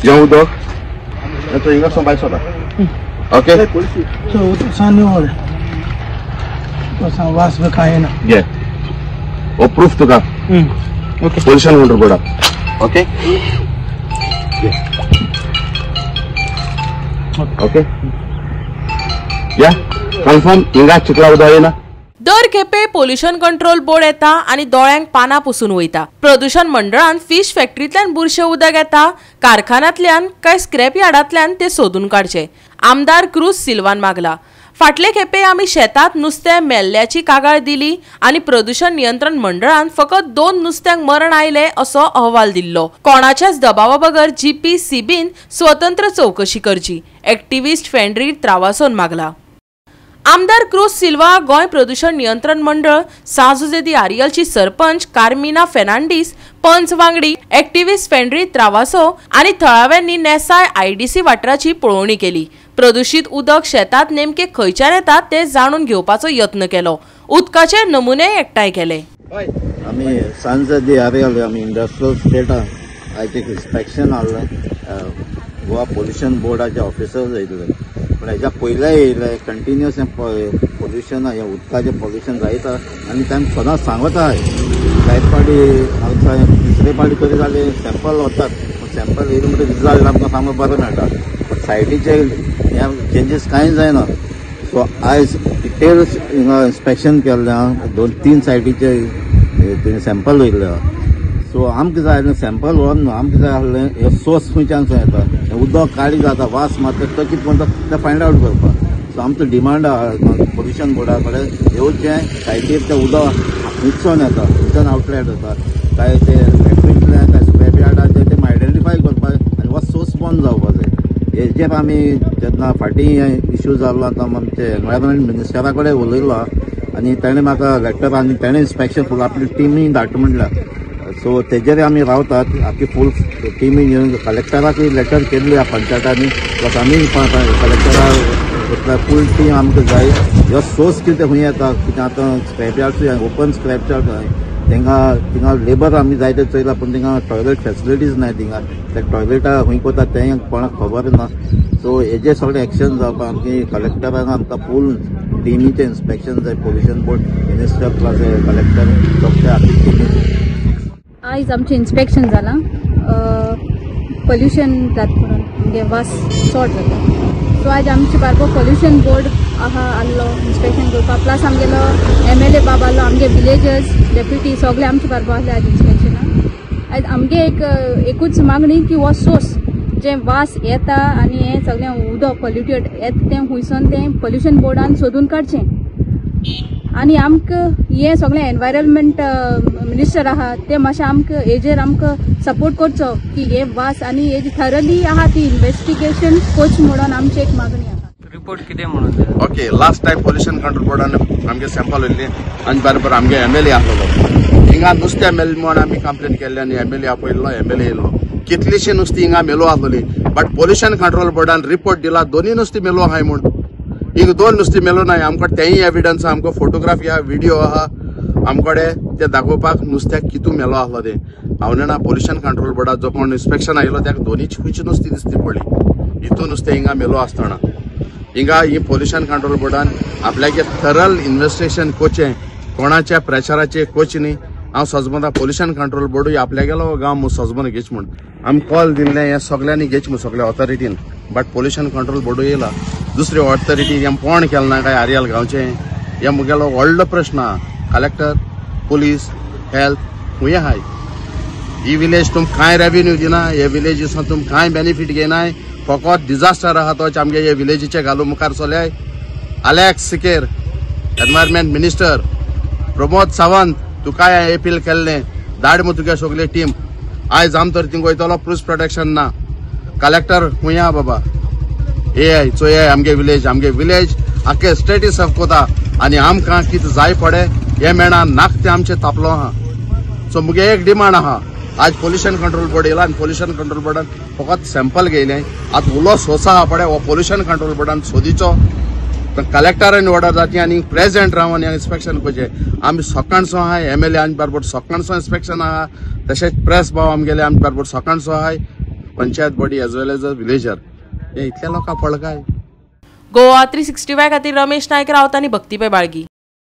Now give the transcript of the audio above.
जें उदक तो हिंगा वचून भायर सरता. ओके वास बी कांय ना. घे हो प्रूफ तुका पोल्युशन कंट्रोल बोर्डाक. ओके ओके या कन्फर्म हिंगा चिखला उदक येना. दर खेपे पोल्युशन कंट्रोल बोर्ड येता आणि दोळ्यांक पानां पुसून वयता. प्रदूषण मंडळान फिश फॅक्टरींतल्यान बुरशें उदक येता, कारखान्यांतल्यान काय स्क्रॅप यार्डांतल्यान ते सोदून काडचे. आमदार क्रूज सिल्वान मागला. फाटले खेपे आमी शेतात नुस्तें मेल्ल्याची कागाळ दिली आणि प्रदूषण नियंत्रण मंडळान फकत 2 नुस्त्यांक मरण आयले असो अहवाल दिल्लो. कोणाच्याच दबावा बगर GPCBन स्वतंत्र चौकशी करची. एक्टिव्हिस्ट फेंड्री त्रावासोन मागला. आमदार क्रूज सिल्वा, गोंय प्रदूषण नियंत्रण मंडळ, सांजुजे दी आरियलची सरपंच कार्मिना फेर्नांडीस, पंच वांगडी, एक्टिव्हिस्ट फेंड्री त्रावासो आणि थळाव्यांनी नेसाय IDC वाठाराची पळोवणी केली. प्रदूषित उदक शेतात नेमके खंयच्यान येता ते जाणून घेवपाचो यत्न केलो. उदकाचे नमुने एकठांय केले. आमी सांजुजे दी आरियल आमी इंडस्ट्रियल स्टेटान आयज एक इन्स्पेक्शन हाडलें. गोवा पोल्युशन बोर्डाचे ऑफिसर्स येयले, पण हेच्या पयलें येयले. कंटिन्युअस पोल्युशन हें उदकाचें पोल्युशन जायता आनी तांकां सदांच सांगता जायत पाटी तिसरे पाटी तरी जाले सॅम्पल वतात. सॅम्पल येयले म्हणटकीर रिजल्ट आमकां सामको बरो मेळटा. पण सायटीचे ह्या चेंजीस कांय जायना. सो आयज डिटेल इन्स्पेक्शन केल्लें 2-3 सायटीचे सॅम्पल वयले. सो आमकां जाय आसलें सॅम्पल व्हरून न्हू, आमकां जाय आसलें हे सोर्स खंयच्यान येता, उदक काळी जाता, वास मारता तो कितें म्हणटा तें फायंड आवट करपाक. सो आमचो डिमांड आहा पोल्युशन बोर्डा कडेन येवचें, सायटीर तें उदक मिक्सन येता, मिक्सन आउटलेट जाता, काय ते फॅक्टरींतल्यान काय स्क्रॅप यार्डाचे तें आयडेंटिफाय करपाक आनी हो सोर्स बंद जावपाक जाय. हेजेर आमी जेन्ना फाटीं इश्यू जाल्लो आतां आमचे एनवायरमेंट मिनिस्टरा कडेन उलयलो आनी ताणें म्हाका लेटर आनी ताणें इन्स्पेक्शन फूल आपली टिमी धाडटा म्हटल्यार. सो तेजेर आमी रावतात. आख्खी फूल टिमी घेवन कलेक्टराकूय लेटर केल्ली पंचायतांनी, प्लस आमी कलेक्टरा फूल टीम आमकां जाय. ह्यो सोर्स कितें खंय येता, कितें आतां scrap yard open scrap yard थिंगा लेबर आमी जाय ते चयला, पूण थिंगा टॉयलेट फेसिलिटीज नाय. थिंगा ते टॉयलेटा खंय करता तें कोणाक खबर ना. सो हेजेर सगळें एक्शन जावपाक आमची कलेक्टरान आमकां फूल टिमीचें इन्स्पेक्शन जाय. Pollution board minister plus collector सगळे आख्खी टिमी. आयज आमचें इन्स्पेक्शन जालां. पोल्युशन जाता म्हणून म्हणजे वास चड जाता. सो आयज आमचे बारको पोल्युशन बोर्ड आहा आसलो इन्स्पेक्शन करपाक, प्लस आमगेलो MLA बाब आसलो, आमगे विलेजर्स डेप्युटी सगळे आमचे बारको आसले आयज इन्स्पेक्शनाक. आयज आमगे एकूच मागणी की हो सोर्स जे वास येता आनी हें सगळें उदक पोल्युटेड येता तें खुंयसून तें पोल्युशन बोर्डान सोदून काडचें. आनी आमकां हें सगळें एनवायरमेंट मिनिस्टर आहा ते मातशें आमकां हेजेर आमकां सपोर्ट करचो की हे वास आनी हेजी थरली आहा ती इन्व्हेस्टिगेशन कोच म्हणून आमची एक मागणी आहा. रिपोर्ट कितें म्हणून okay last time pollution control बोर्डान आमगे सॅम्पल वयल्ली आनी बरोबर आमगे MLA आसलो. हिंगा नुस्तें मेल्लें म्हूण आमी कंप्लेन केल्ली आनी MLA आपयल्लो, MLA येयलो. कितलीशीं नुस्तीं हिंगा मेलो आसलोली, बट पोल्युशन कंट्रोल बोर्डान रिपोर्ट दिला 2 नुस्तीं मेलो आहाय म्हूण. हिंग 2 नुस्तीं मेलो नाय. आमकां तेंय एविडन्स आमकां फोटोग्राफी आहा, व्हिडिओ आहा आमकडे ते दाखोवपाक नुस्त्याक कितू मेलो आसलो ते. हांव ना पोल्युशन कंट्रोल बोर्डाक जो कोण इन्स्पेक्शन आयलो त्याक 2 खंयची नुस्तीं दिसती पडली. हितून नुस्तें हिंगा मेलो आसतना हिंगा ही पोल्युशन कंट्रोल बोर्डान आपल्यागे थरल इन्व्हेस्टिगेशन कोचें, कोणाच्या प्रेशराचे कोच न्ही. हांव सजमता पोल्युशन कंट्रोल बोर्डूय आपल्यागेलो गांव सजमन घेच म्हूण आमी कॉल दिल्लें हें सगळ्यांनी घेच म्हूण सगळ्या ऑथॉरिटीन. बट पोल्युशन कंट्रोल बोर्डूय येयला, दुसरी ऑथॉरिटी हें कोण केलें ना काय आरियल गांवचें हें मुगेलो व्हडलो प्रश्न आहा. कलेक्टर, पुलीस, हेल्थ खंय आहाय. ही विलेज तुमकां कांय रेव्हेन्यू दिना, हे विलेजीसान तुमकां कांय बेनिफीट घेयनाय. फकत डिजास्टर आहा तोच आमगे हे विलेजीचे घालून मुखार चलयाय. अलेक्स सिकेर, एनवायरमेंट मिनिस्टर, प्रमोद सावंत तुकाय अपील केल्लें, धाड मग तुगे सगळे टीम. आयज आम तर थिंग वयतलो पुलीस प्रोटेक्शन ना. कलेक्टर खंय आहा बाबा, हे चोय आमगे विलेज आख्खे स्टेटी सर्व कोता आनी आमकां कितें जाय पडे हे मेळना. नाक ते आमचे तापलो आहा. सो मुगे एक डिमांड आहा. आज पोल्युशन कंट्रोल बोर्ड येयला आनी पोल्युशन कंट्रोल बोर्डान फकत सॅम्पल घेयलें. आतां उलो सोंस आहा पडे हो पोल्युशन कंट्रोल बोर्डान सोदीचो. कलेक्टरान ऑर्डर जाती आनी प्रेजेंट रावन इन्स्पेक्शन करचें. आमी सकाळचो आहाय, MLA आमचे बरोबर सकाळचो इन्स्पेक्शन आहा, तशेंच प्रेस भाव आमगेले आमचे बरोबर सकाळचो आहाय. Panchayat body as well as a villager हे इतल्या लोकांक पळकाय. गोवा 365 खातीर रमेश नायक रावत आनी भक्तीपै बाळगी.